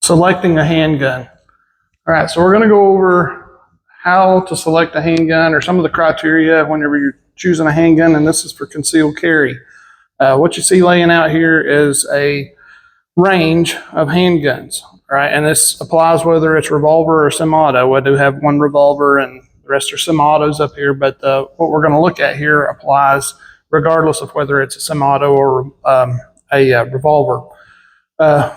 Selecting a handgun. All right, so we're going to go over how to select a handgun or some of the criteria whenever you're choosing a handgun, and this is for concealed carry. What you see laying out here is a range of handguns, right? And this applies whether it's revolver or semi-auto. I do have one revolver and the rest are semi-autos up here, but what we're going to look at here applies regardless of whether it's a semi-auto or a revolver.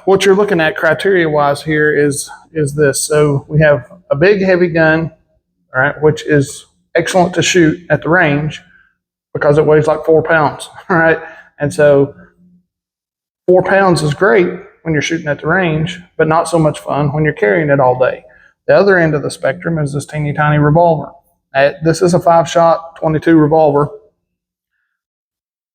What you're looking at criteria-wise here is this. So we have a big, heavy gun, all right, which is excellent to shoot at the range because it weighs like 4 pounds, all right? And so 4 pounds is great when you're shooting at the range, but not so much fun when you're carrying it all day. The other end of the spectrum is this teeny tiny revolver. This is a 5-shot 22 revolver.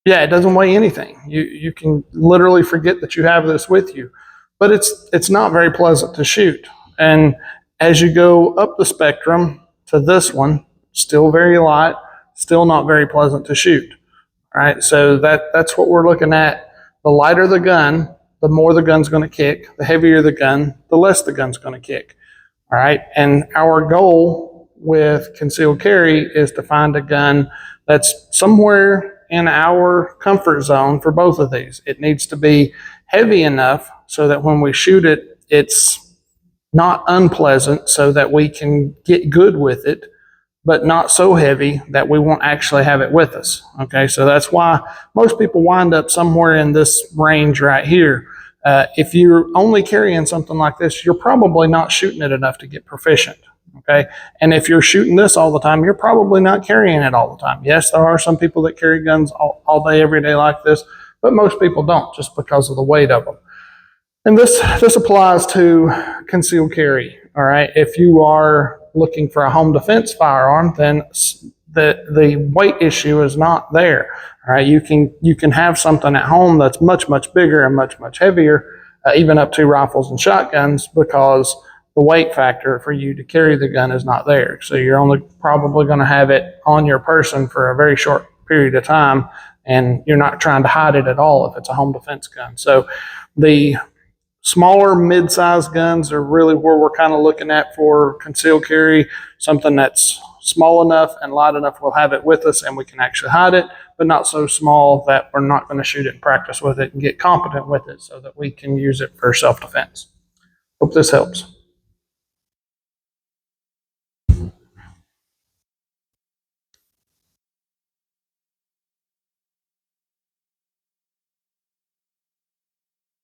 Yeah, it doesn't weigh anything. You can literally forget that you have this with you, but it's not very pleasant to shoot. And as you go up the spectrum to this one, still very light, still not very pleasant to shoot. All right, so that's what we're looking at. The lighter the gun, the more the gun's going to kick. The heavier the gun, the less the gun's going to kick. All right, and our goal with concealed carry is to find a gun that's somewhere in our comfort zone for both of these. It needs to be heavy enough so that when we shoot it, it's not unpleasant so that we can get good with it, but not so heavy that we won't actually have it with us. Okay, so that's why most people wind up somewhere in this range right here. If you're only carrying something like this, you're probably not shooting it enough to get proficient. Okay, and if you're shooting this all the time, you're probably not carrying it all the time. Yes, there are some people that carry guns all day, every day like this, but most people don't just because of the weight of them. And this applies to concealed carry. All right, if you are looking for a home defense firearm, then the weight issue is not there. All right, you can have something at home that's much bigger and much heavier, even up to rifles and shotguns, because the weight factor for you to carry the gun is not there. So you're only probably going to have it on your person for a very short period of time, and you're not trying to hide it at all if it's a home defense gun. So the smaller mid-sized guns are really where we're kind of looking at for concealed carry, something that's small enough and light enough we'll have it with us and we can actually hide it, but not so small that we're not going to shoot it and practice with it and get competent with it so that we can use it for self-defense. Hope this helps.